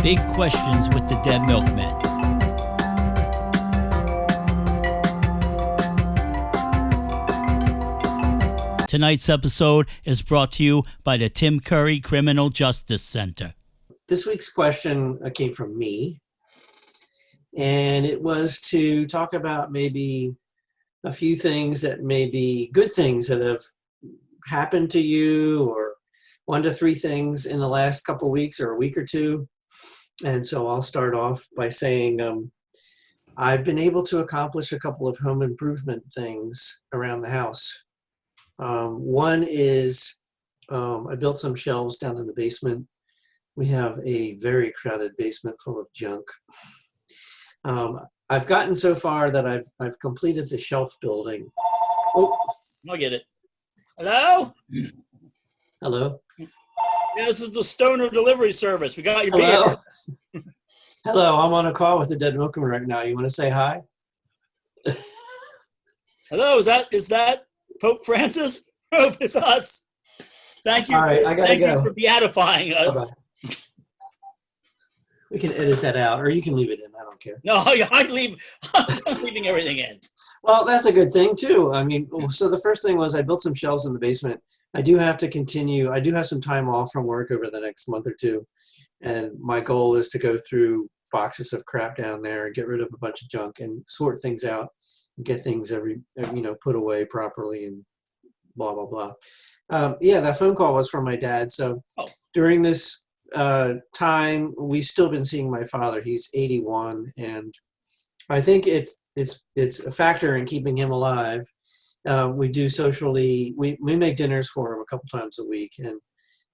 Big Questions with the Dead Milkmen. Tonight's episode is brought to you by the Tim Curry Criminal Justice Center. This week's question came from me, and it was to talk about maybe a few things that may be good things that have happened to you, or 1 to 3 things in the last couple of weeks or a week or two. And so I'll start off by saying I've been able to accomplish a couple of home improvement things around the house. One is I built some shelves down in the basement. We have a very crowded basement full of junk. I've gotten so far that I've completed the shelf building. Oh, I'll get it. Hello? hello. Yeah, this is the Stoner delivery service. We got your Hello. beer. Hello, I'm on a call with the Dead Milkman right now. You want to say hi? Hello, is that Pope Francis? Pope, it's us. Thank you. All right, I gotta go. You for beatifying us. Bye-bye. We can edit that out, or you can leave it in. I don't care. No, I'm leaving everything in. Well, that's a good thing too. I mean, so the first thing was I built some shelves in the basement. I do have to continue. I do have some time off from work over the next month or two. And my goal is to go through boxes of crap down there and get rid of a bunch of junk and sort things out and get things put away properly and blah, blah, blah. Yeah, that phone call was from my dad. So during this time, we've still been seeing my father. He's 81. And I think it's a factor in keeping him alive. We do socially, we make dinners for him a couple times a week, and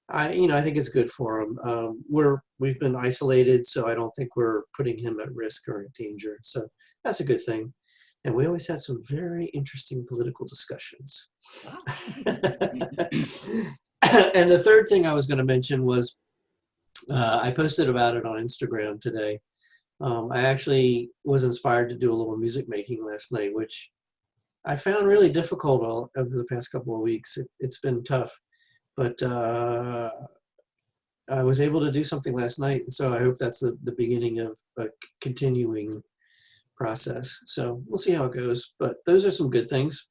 I think it's good for him. We've been isolated, so I don't think we're putting him at risk or in danger. So that's a good thing. And we always had some very interesting political discussions. And the third thing I was going to mention was I posted about it on Instagram today. I actually was inspired to do a little music making last night, which I found really difficult over the past couple of weeks. It's been tough, but I was able to do something last night, and so I hope that's the beginning of a continuing process. So we'll see how it goes, but those are some good things.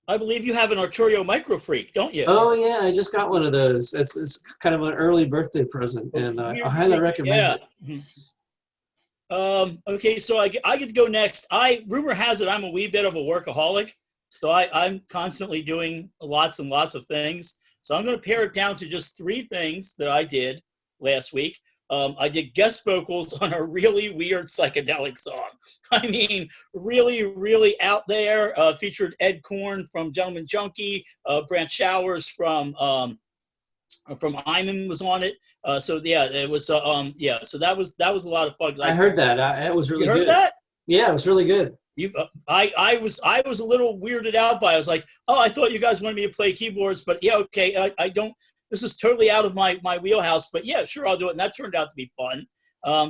I believe you have an Arturia MicroFreak, don't you? Oh yeah, I just got one of those. It's kind of an early birthday present, and I highly recommend it. Okay, so I get to go next. Rumor has it I'm a wee bit of a workaholic, so I'm constantly doing lots and lots of things. So I'm going to pare it down to just 3 things that I did last week. I did guest vocals on a really weird psychedelic song. I mean, really, really out there. Featured Ed Korn from Gentleman Junkie, Brant Showers from Iman was on it. So yeah, it was so that was a lot of fun. I heard that. It was really good. You heard that? Yeah, it was really good. I was a little weirded out by it. I was like, oh, I thought you guys wanted me to play keyboards, but yeah, okay, I don't. This is totally out of my wheelhouse, but yeah, sure, I'll do it. And that turned out to be fun.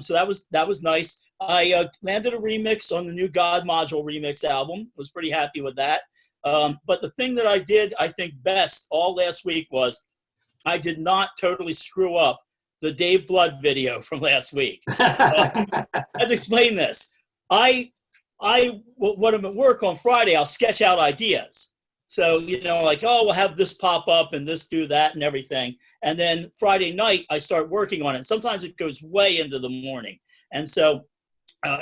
So that was nice. I landed a remix on the new God Module remix album. Was pretty happy with that. But the thing that I did, I think, best all last week was I did not totally screw up the Dave Blood video from last week. I have to explain this. When I'm at work on Friday, I'll sketch out ideas. So, like, oh, we'll have this pop up and this do that and everything. And then Friday night, I start working on it. Sometimes it goes way into the morning. And so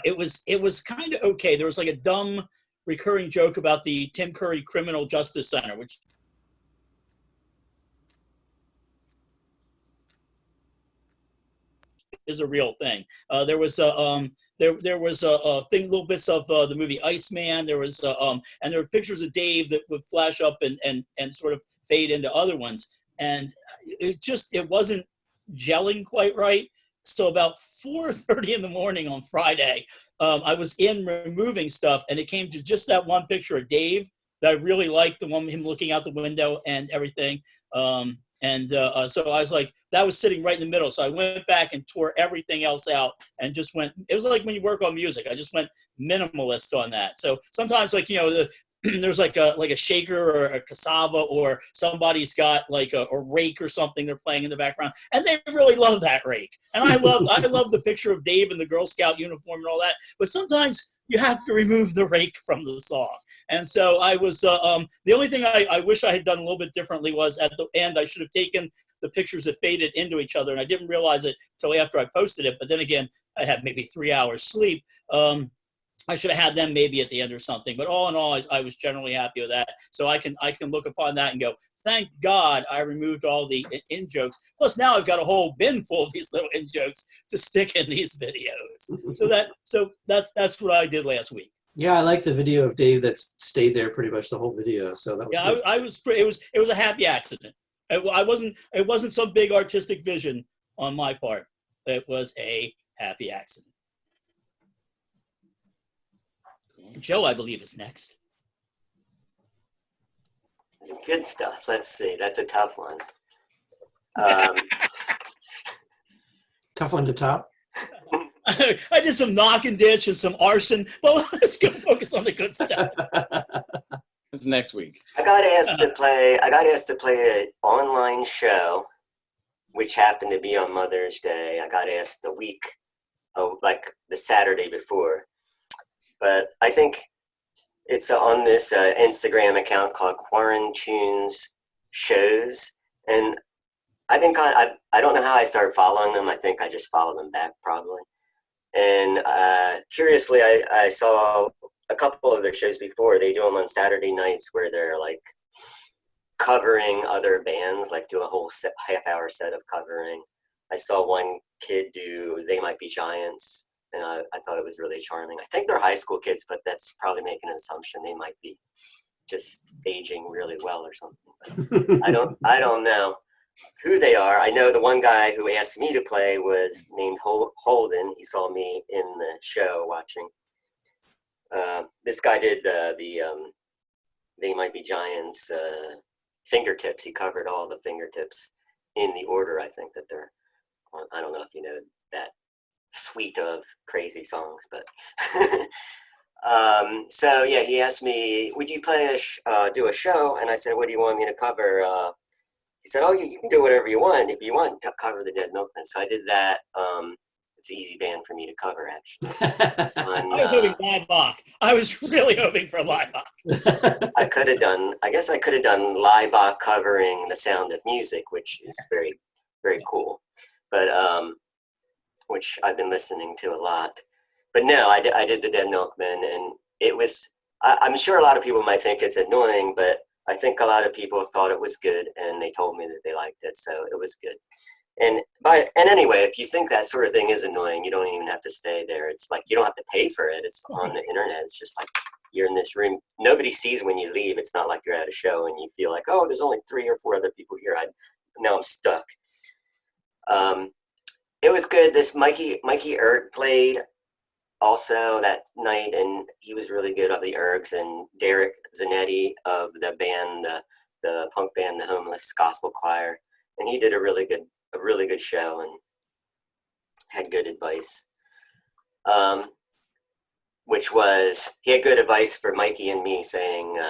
it was kind of okay. There was like a dumb recurring joke about the Tim Curry Criminal Justice Center, which is a real thing. There was a thing, little bits of the movie Iceman. There was and there were pictures of Dave that would flash up and sort of fade into other ones, and it wasn't gelling quite right. So about 4:30 in the morning on Friday, I was in removing stuff, and it came to just that one picture of Dave that I really liked, the one with him looking out the window and everything. So I was like, that was sitting right in the middle. So I went back and tore everything else out and just went, it was like when you work on music, I just went minimalist on that. So sometimes, like, there's like a shaker or a cassava, or somebody's got like a rake or something they're playing in the background, and they really love that rake. And I love the picture of Dave in the Girl Scout uniform and all that. But sometimes you have to remove the rake from the song. And so I was the only thing I wish I had done a little bit differently was at the end I should have taken the pictures that faded into each other, and I didn't realize it until after I posted it. But then again, I had maybe 3 hours sleep. I should have had them maybe at the end or something. But all in all, I was generally happy with that. So I can look upon that and go, thank God I removed all the in jokes. Plus now I've got a whole bin full of these little in jokes to stick in these videos. So that's what I did last week. Yeah, I like the video of Dave that stayed there pretty much the whole video. So that was It was a happy accident. It wasn't some big artistic vision on my part. It was a happy accident. Joe, I believe, is next. Good stuff. Let's see. That's a tough one. Tough one to top. I did some knock and ditch and some arson. Well, let's go focus on the good stuff. It's next week. I got asked to play an online show, which happened to be on Mother's Day. I got asked a week, like the Saturday before. But I think it's on this Instagram account called quarantunesshows, and I don't know how I started following them. I think I just followed them back probably. And curiously, I saw a couple of their shows before. They do them on Saturday nights where they're like covering other bands, like do a whole half-hour set of covering. I saw one kid do They Might Be Giants. And I thought it was really charming. I think they're high school kids, but that's probably making an assumption. They might be just aging really well or something. But I don't know who they are. I know the one guy who asked me to play was named Holden. He saw me in the show watching. This guy did the They Might Be Giants fingertips. He covered all the fingertips in the order, I think, that they're on. I don't know if you know that suite of crazy songs, but so yeah, he asked me, would you play do a show? And I said, what do you want me to cover? He said, oh, you can do whatever you want. If you want to cover the Dead Milkmen. So I did that. It's an easy band for me to cover, actually. I was hoping Liebach. I was really hoping for Liebach. I could have done Liebach covering The Sound of Music, which is very, very cool. But which I've been listening to a lot. But no, I did the Dead Milkmen, and it was, I'm sure a lot of people might think it's annoying, but I think a lot of people thought it was good, and they told me that they liked it, so it was good. And anyway, if you think that sort of thing is annoying, you don't even have to stay there. It's like, you don't have to pay for it. It's on the internet. It's just like, you're in this room. Nobody sees when you leave. It's not like you're at a show and you feel like, oh, there's only 3 or 4 other people here. Now I'm stuck. It was good. This Mikey Erg played also that night, and he was really good of the Ergs, and Derek Zanetti of the band, the punk band, the Homeless Gospel Choir, and he did a really good show and had good advice. Which was, he had good advice for Mikey and me, saying,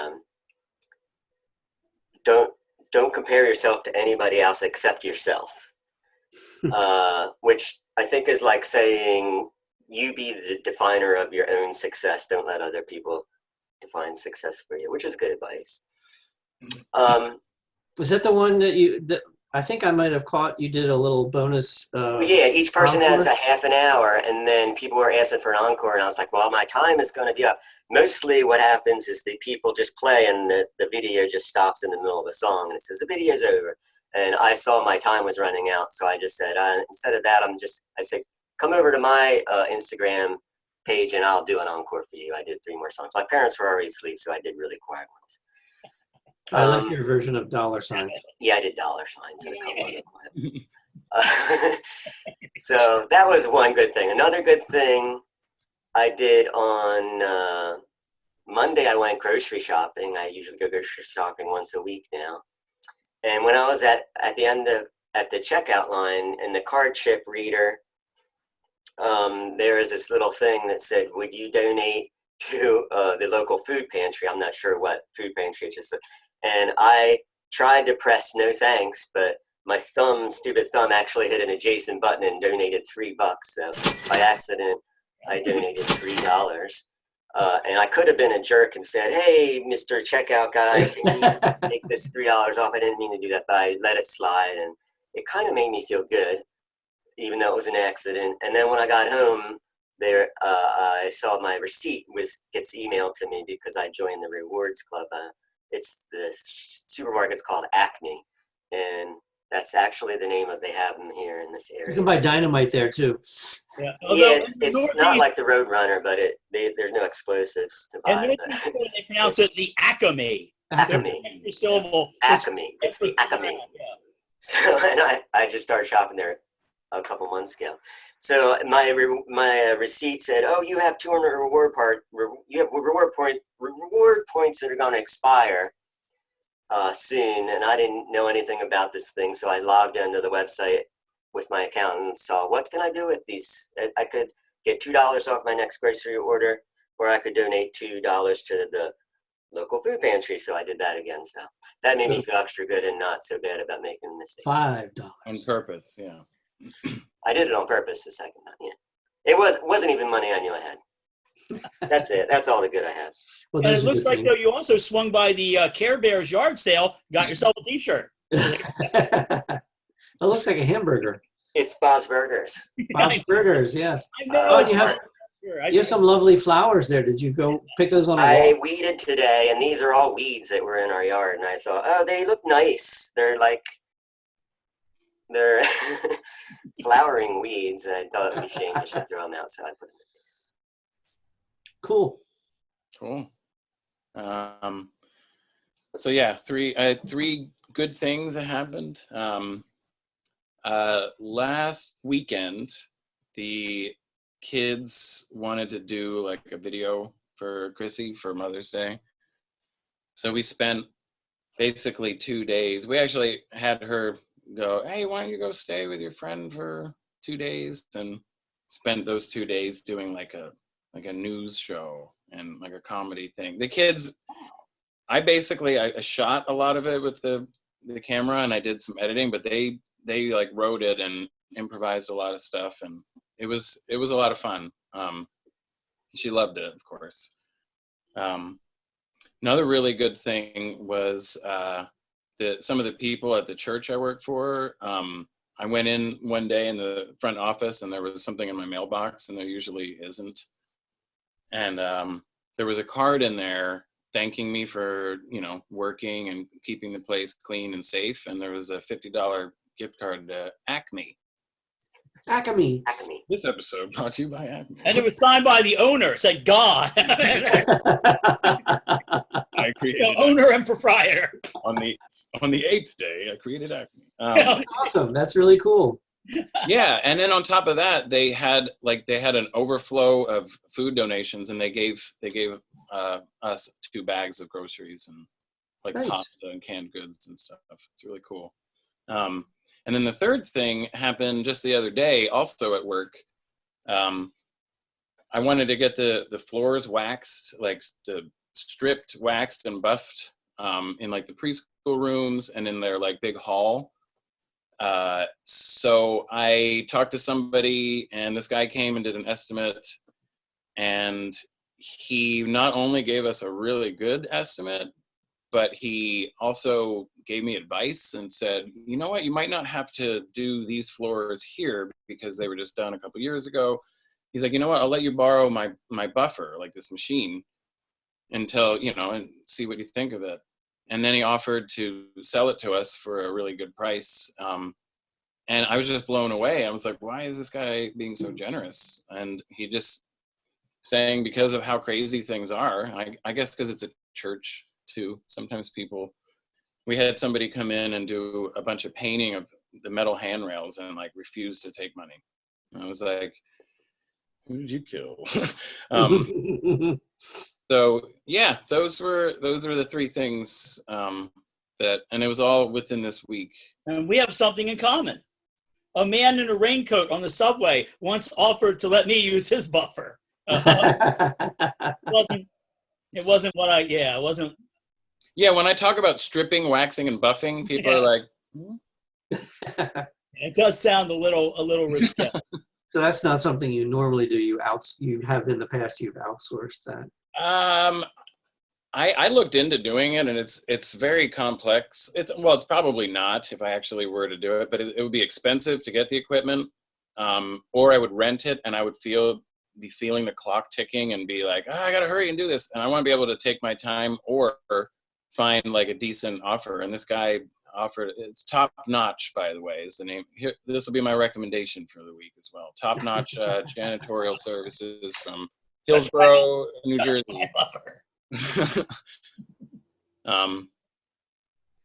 don't compare yourself to anybody else except yourself. Which I think is like saying, you be the definer of your own success. Don't let other people define success for you, which is good advice. Was that the one that I think I might have caught? You did a little bonus. Yeah, each person encore? has a half an hour, and then people were asking for an encore, and I was like, well, my time is going to be up. Mostly what happens is the people just play, and the video just stops in the middle of a song, and it says, the video's over. And I saw my time was running out, so I just said, instead of that, I said, come over to my Instagram page, and I'll do an encore for you. I did 3 more songs. My parents were already asleep, so I did really quiet ones. I like your version of dollar signs. Yeah, I did dollar signs and a couple other quiet. So that was one good thing. Another good thing I did on Monday, I went grocery shopping. I usually go grocery shopping once a week now. And when I was at the checkout line in the card chip reader, there was this little thing that said, would you donate to the local food pantry. I'm not sure what food pantry it is. And I tried to press no thanks, but my stupid thumb actually hit an adjacent button and donated $3. So by accident, I donated $3. And I could have been a jerk and said, hey, Mr. Checkout guy, can you take this $3 off? I didn't mean to do that, but I let it slide. And it kind of made me feel good, even though it was an accident. And then when I got home, I saw my receipt gets emailed to me because I joined the rewards club. It's the supermarket's called Acme, and that's actually the name they have them here in this area. You can buy dynamite there too. Yeah, it's not like the Roadrunner, but there's no explosives to buy. And they pronounce it the Acme. Acme. Syllable. Acme. It's the Acme. Yeah. So, and I just started shopping there a couple months ago. So my receipt said, "Oh, you have 200 reward points that are going to expire soon." And I didn't know anything about this thing, so I logged into the website with my account and saw, what can I do with these? I could get $2 off my next grocery order, or I could donate $2 to the local food pantry. So I did that again. So that made me feel extra good and not so bad about making a mistake. $5 On purpose, yeah. I did it on purpose the second time. Yeah, it wasn't even money I knew I had. That's it. That's all the good I have. Well, And it looks like though you also swung by the Care Bears yard sale, got yourself a T-shirt. it looks like a hamburger. It's Bob's Burgers. Bob's Burgers, yes. I know. Oh, you have some lovely flowers there. Did you go pick those on a I walk? weeded today, and these are all weeds that were in our yard. And I thought, oh, they look nice. They're flowering weeds, and I thought it would be a shame I should throw them out, so I put them in. Cool. Cool. So yeah, I had three good things that happened. Last weekend, the kids wanted to do like a video for Chrissy for Mother's Day. So we spent basically 2 days. We actually had her go, hey, why don't you go stay with your friend for 2 days, and spent those 2 days doing like a news show and like a comedy thing. The kids, I shot a lot of it with the camera, and I did some editing, but they like wrote it and improvised a lot of stuff, and it was a lot of fun. She loved it, of course. Another really good thing was some of the people at the church I work for. I went in one day in the front office, and there was something in my mailbox, and there usually isn't. And there was a card in there thanking me for, working and keeping the place clean and safe. And there was a $50 gift card to Acme. Acme. This episode brought to you by Acme. And it was signed by the owner. It said God. I created owner and proprietor. On the 8th day, I created Acme. That's awesome. That's really cool. Yeah, and then on top of that, they had an overflow of food donations, and they gave us 2 bags of groceries and like Nice. pasta and canned goods and stuff. It's really cool. And then the third thing happened just the other day, also at work. I wanted to get the floors waxed, like the stripped, waxed, and buffed in like the preschool rooms and in their like big hall. So I talked to somebody, and this guy came and did an estimate, and he not only gave us a really good estimate, but he also gave me advice and said, you know what, you might not have to do these floors here because they were just done a couple years ago. He's like, you know what, I'll let you borrow my buffer, like this machine, until, and see what you think of it. And then he offered to sell it to us for a really good price. And I was just blown away. I was like, why is this guy being so generous? And he just saying, because of how crazy things are, I guess because it's a church too. Sometimes we had somebody come in and do a bunch of painting of the metal handrails and like refuse to take money. And I was like, who did you kill? So yeah, those were the 3 things and it was all within this week. And we have something in common. A man in a raincoat on the subway once offered to let me use his buffer. It wasn't what it wasn't. Yeah, when I talk about stripping, waxing, and buffing, people are like, It does sound a little risque. So that's not something you normally do. You have in the past, you've outsourced that. I looked into doing it, and it's very complex. It's probably not if I actually were to do it, but it would be expensive to get the equipment, or I would rent it, and I would be feeling the clock ticking and be like, I gotta hurry and do this, and I want to be able to take my time or find like a decent offer. And this guy offered, it's Top Notch, by the way, is the name. Here, this will be my recommendation for the week as well. Top Notch Janitorial Services from Hillsborough, New Jersey. I love her.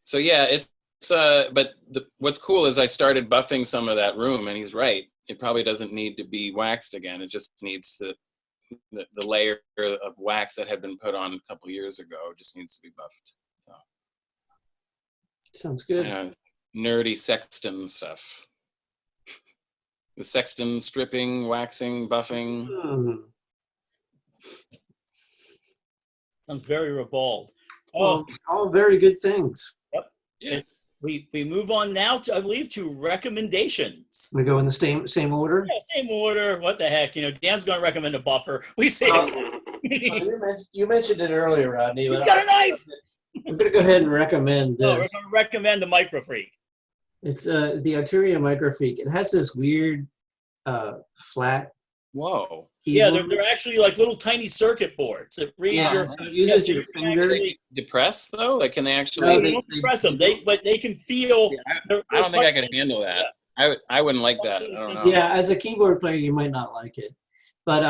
So yeah, it's but what's cool is I started buffing some of that room, and he's right. It probably doesn't need to be waxed again. It just needs the layer of wax that had been put on a couple years ago just needs to be buffed. So, sounds good. Nerdy sexton stuff. The sexton stripping, waxing, buffing. Sounds very ribald. Well, all very good things. Yep. Yeah. We move on now to, I believe, to recommendations. We go in the same order? Yeah, same order. What the heck? Dan's going to recommend a buffer. We see you mentioned it earlier, Rodney. He's got a knife! I'm going to go ahead and recommend this. We're going to recommend the MicroFreak. It's the Arturia MicroFreak. It has this weird flat. Whoa. Yeah, they're actually like little tiny circuit boards that read so it uses your finger. Can they depress though? Like, can they actually? No, they don't depress them. But they can feel. Yeah, I don't think I could handle that. Yeah. I wouldn't like that. I don't know. Yeah, as a keyboard player, you might not like it, but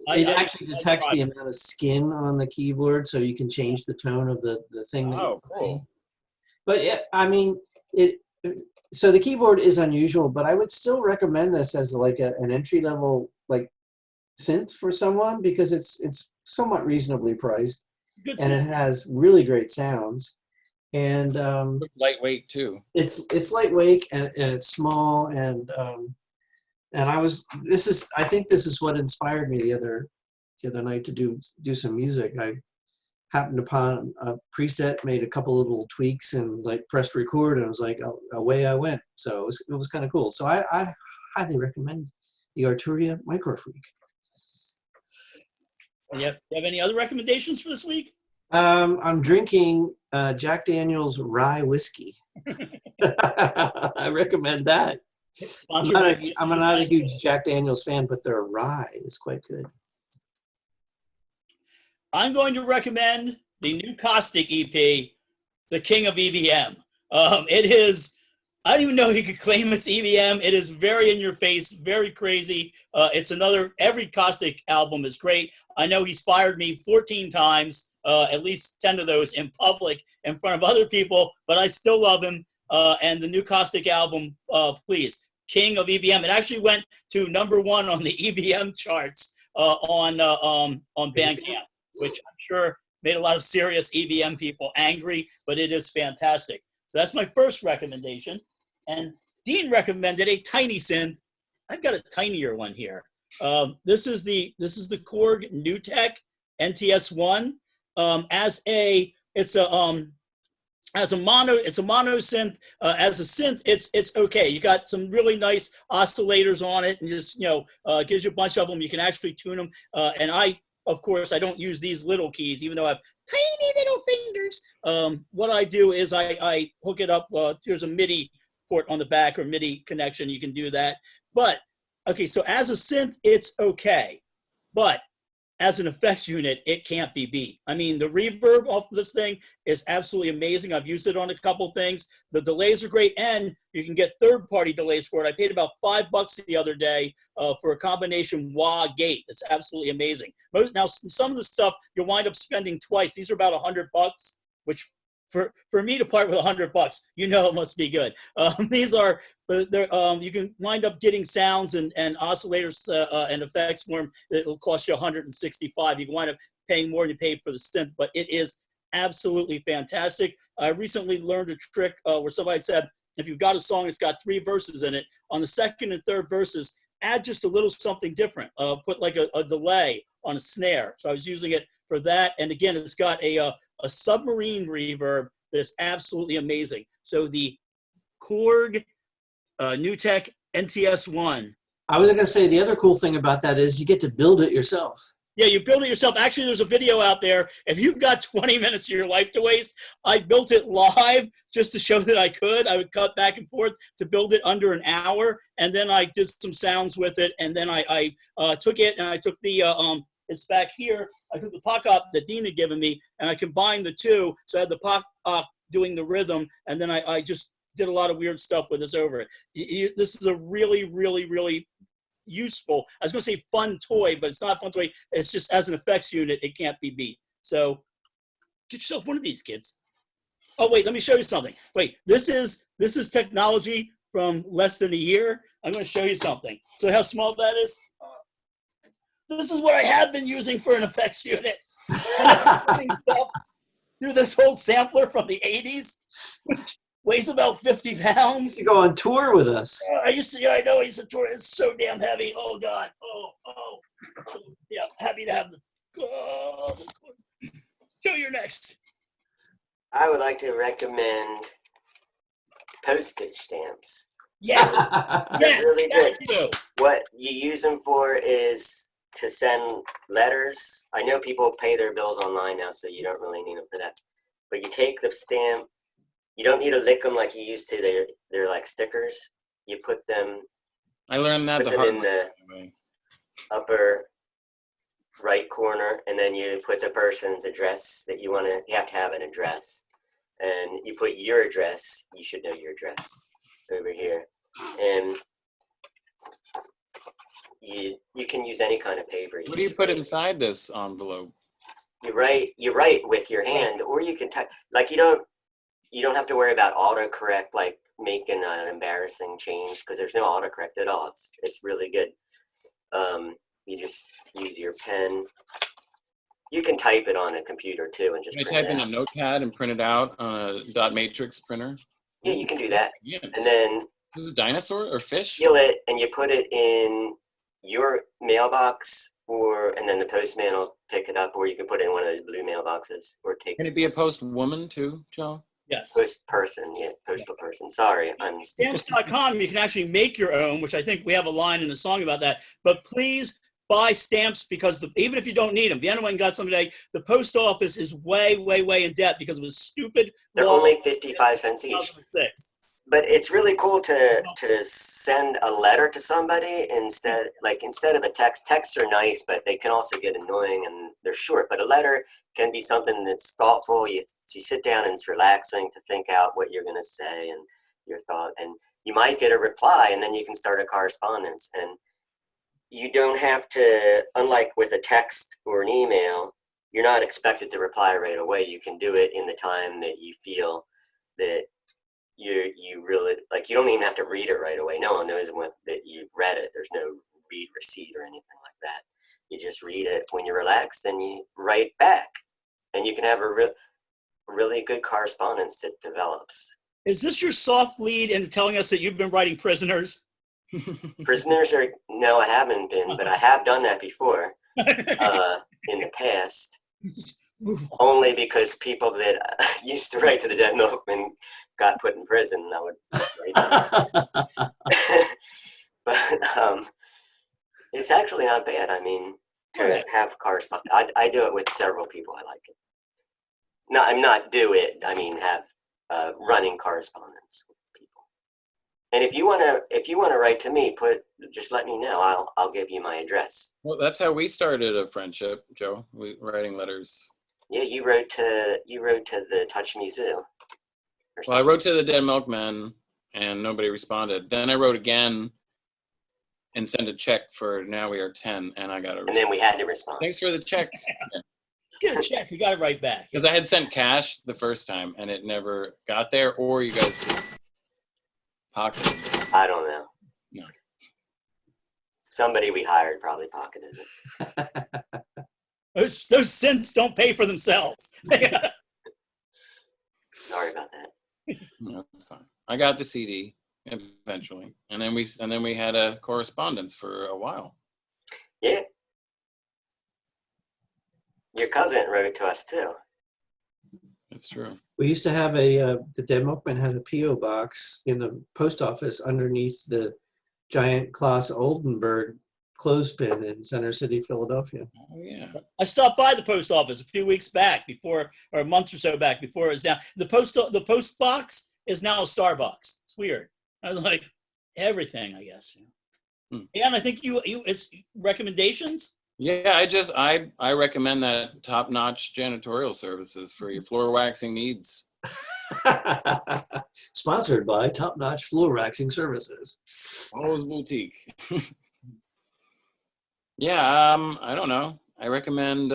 it actually detects the amount of skin on the keyboard, so you can change the tone of the thing. Oh, cool. But yeah, I mean it. So the keyboard is unusual, but I would still recommend this as like an entry level like synth for someone because it's somewhat reasonably priced. Good and synth. It has really great sounds, and lightweight too. It's lightweight and it's small and I think this is what inspired me the other night to do some music. I happened upon a preset, made a couple little tweaks, and like pressed record, and I was like, away I went. So it was kind of cool. So I highly recommend the Arturia MicroFreak. You have any other recommendations for this week? I'm drinking Jack Daniel's rye whiskey. I recommend that. I'm not a huge Jack Daniel's fan, but their rye is quite good. I'm going to recommend the new Caustic EP, The King of EVM. It is, I don't even know if you could claim it's EVM. It is very in your face, very crazy. It's every Caustic album is great. I know he's fired me 14 times, at least 10 of those in public in front of other people, but I still love him. And the new Caustic album, please, King of EVM. It actually went to #1 on the EVM charts on Bandcamp, which I'm sure made a lot of serious EVM people angry, but it is fantastic. So that's my first recommendation. And Dean recommended a tiny synth. I've got a tinier one here. This is the Korg Nu NTS1. As a mono synth. As a synth, it's okay. You got some really nice oscillators on it, and just gives you a bunch of them. You can actually tune them. And of course, I don't use these little keys, even though I have tiny little fingers. What I do is I hook it up. There's a MIDI port on the back or MIDI connection. You can do that. But okay, so as a synth, it's okay. But as an effects unit, it can't be beat. I mean, the reverb off this thing is absolutely amazing. I've used it on a couple things. The delays are great, and you can get third-party delays for it. I paid about $5 the other day for a combination wah gate. It's absolutely amazing. Now, some of the stuff you'll wind up spending twice. These are about $100, which for me to part with $100, it must be good. These are, you can wind up getting sounds and oscillators and effects for them. It will cost you $165. You can wind up paying more than you paid for the synth, but it is absolutely fantastic. I recently learned a trick where somebody said, if you've got a song that's got 3 verses in it, on the second and third verses, add just a little something different. Put like a delay on a snare. So I was using it for that. And again, it's got a submarine reverb that is absolutely amazing. So the Korg Nu NTS1. I was going to say the other cool thing about that is you get to build it yourself. Yeah, you build it yourself. Actually, there's a video out there. If you've got 20 minutes of your life to waste, I built it live just to show that I could. I would cut back and forth to build it under an hour, and then I did some sounds with it, and then I took it, and I took the, it's back here, I took the pop-up that Dean had given me, and I combined the two, so I had the pop-up doing the rhythm, and then I just did a lot of weird stuff with this over it. This is a really, really, really useful, I was going to say fun toy, but it's not a fun toy. It's just as an effects unit, it can't be beat. So get yourself one of these, kids. Oh, wait, let me show you something. Wait, this is technology from less than a year. I'm going to show you something. So how small that is? This is what I have been using for an effects unit. Through this whole sampler from the 80s. Weighs about 50 pounds. You go on tour with us. I used to, yeah, I know. I used to tour. It's so damn heavy. Oh, God. Oh. Yeah, happy to have the. Oh, show your next. I would like to recommend postage stamps. Yes. Yes. Really good. You. What you use them for is to send letters. I know people pay their bills online now, so you don't really need them for that. But you take the stamp. You don't need to lick them like you used to. They're like stickers. You put them. I learned that put them in the upper right corner, and then you put the person's address that you want to. You have to have an address, and you put your address. You should know your address over here, and you can use any kind of paper. What do you put inside this envelope? You write with your hand, or you can type. Like you don't have to worry about autocorrect, like making an embarrassing change, because there's no autocorrect at all. It's really good. You just use your pen. You can type it on a computer too, and just Can I type in a notepad and print it out on a dot matrix printer? Yeah, you can do that. Yes. And then This is dinosaur or fish? seal it, and you put it in your mailbox, and then the postman will pick it up, or you can put it in one of those blue mailboxes, or take. Can it be a post woman too, Joe? Yes. Post person, yeah, postal person. Sorry, I'm. Stamps.com, you can actually make your own, which I think we have a line in the song about that. But please buy stamps, because even if you don't need them, Vienna went and got some today. The post office is way, way, way in debt because of a stupid. They're only 55 cents each. 2006. But it's really cool to send a letter to somebody instead of a text. Texts are nice, but they can also get annoying and they're short. But a letter can be something that's thoughtful. You sit down and it's relaxing to think out what you're going to say and your thought. And you might get a reply, and then you can start a correspondence. And you don't have to, unlike with a text or an email, you're not expected to reply right away. You can do it in the time that you feel that you really, like, you don't even have to read it right away. No one knows that you've read it. There's no read receipt or anything like that. You just read it when you're relaxed, and you write back, and you can have a really good correspondence that develops. Is this your soft lead into telling us that you've been writing Prisoners? Prisoners are, no, I haven't been, but I have done that before in the past. Only because people that used to write to the Dead Milkmen got put in prison. I would write but it's actually not bad. I mean, to have correspondence. I do it with several people. I like it. No, I'm not do it. I mean, have running correspondence with people. And if you wanna write to me, just let me know. I'll give you my address. Well, that's how we started a friendship, Joe. We writing letters. Yeah, you wrote to the Touch Me Zoo. Well, I wrote to the Dead Milkmen, and nobody responded. Then I wrote again and sent a check for Now We Are 10, and I got a. And then we had to respond. Thanks for the check. Get a check. You got it right back. Because I had sent cash the first time, and it never got there, or you guys just pocketed it. I don't know. No. Somebody we hired probably pocketed it. Those synths don't pay for themselves. Sorry about that. No, that's fine. I got the CD. eventually, and then we had a correspondence for a while. Yeah. Your cousin wrote to us too. That's true. We used to have the Milkmen had a P.O. box in the post office underneath the giant Klaus Oldenburg clothespin in Center City, Philadelphia. Oh yeah. I stopped by the post office a few weeks back or a month or so back before it was down. The post box is now a Starbucks. It's weird. I was like, everything, I guess. Yeah, and I think it's recommendations. Yeah, I recommend that top-notch janitorial services for your floor waxing needs. Sponsored by Top Notch Floor Waxing Services. Always boutique. Yeah, I don't know. I recommend,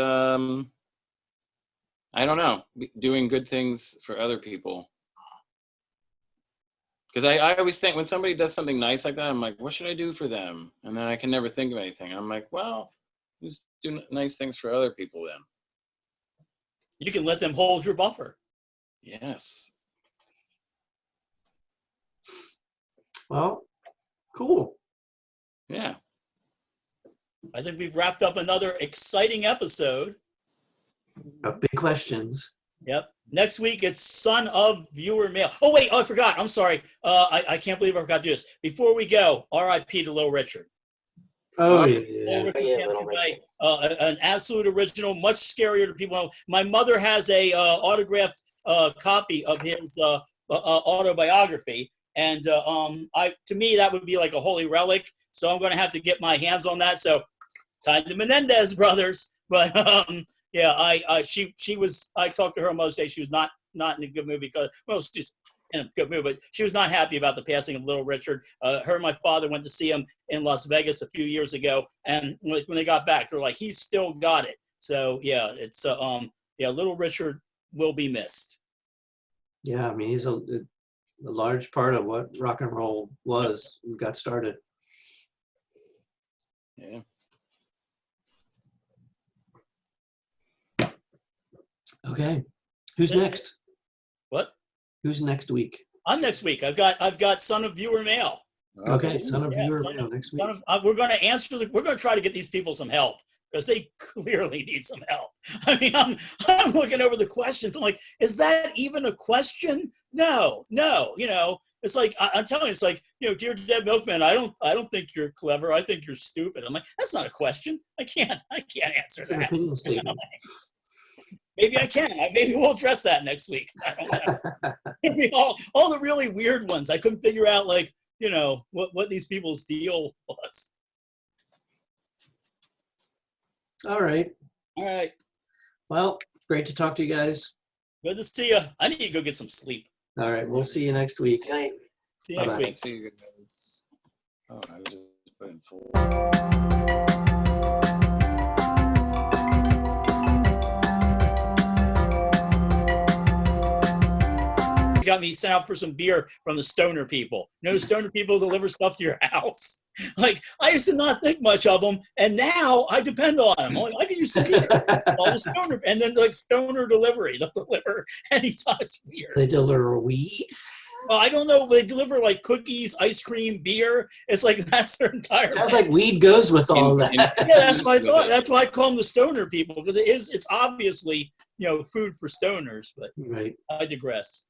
doing good things for other people. Because I always think when somebody does something nice like that, I'm like, what should I do for them? And then I can never think of anything. I'm like, well, just do nice things for other people then. You can let them hold your buffer. Yes. Well, cool. Yeah. I think we've wrapped up another exciting episode. Big questions. Yep. Next week, it's son of viewer mail. Oh, wait. Oh, I forgot. I'm sorry. I can't believe I forgot to do this. Before we go, R.I.P. to Little Richard. Oh, Little yeah. Richard passed away. An absolute original, much scarier to people. My mother has a autographed copy of his autobiography. And to me, that would be like a holy relic. So I'm going to have to get my hands on that. So time the Menendez brothers. But yeah, she was, I talked to her on Mother's Day. She was not in a good mood because, well, she's in a good mood, but she was not happy about the passing of Little Richard. Her and my father went to see him in Las Vegas a few years ago. And when they got back, they're like, he's still got it. So yeah, it's, Little Richard will be missed. Yeah, I mean, he's a large part of what rock and roll was when it got started. Yeah. Okay. Who's next? What? Who's next week? I'm next week. I've got son of viewer mail. Okay, son of Yeah, viewer son mail of- next week. son of- we're going to try to get these people some help because they clearly need some help. I mean, I'm looking over the questions. I'm like, is that even a question? No. It's like, I'm telling you, it's like, dear Dead Milkman, I don't think you're clever. I think you're stupid. I'm like, that's not a question. I can't answer It's an that. opinion statement. Maybe I can. Maybe we'll address that next week. I don't know. I mean, all the really weird ones. I couldn't figure out, like, what these people's deal was. All right. All right. Well, great to talk to you guys. Good to see you. I need to go get some sleep. All right. We'll see you next week. Good night. See you next Bye-bye. week. See you guys. Oh, I was just putting full. Got me sent out for some beer from the stoner people. Stoner people deliver stuff to your house. Like, I used to not think much of them, and now I depend on them. I'm like, I can use some beer. All the stoner, and then like stoner delivery, they'll deliver anytime. It's weird. They deliver weed. Well, I don't know. They deliver like cookies, ice cream, beer. It's like that's their entire. Sounds like weed goes with all that. Yeah, that's what I thought. That's why I call them the stoner people, because it's obviously food for stoners. But Right. I digress.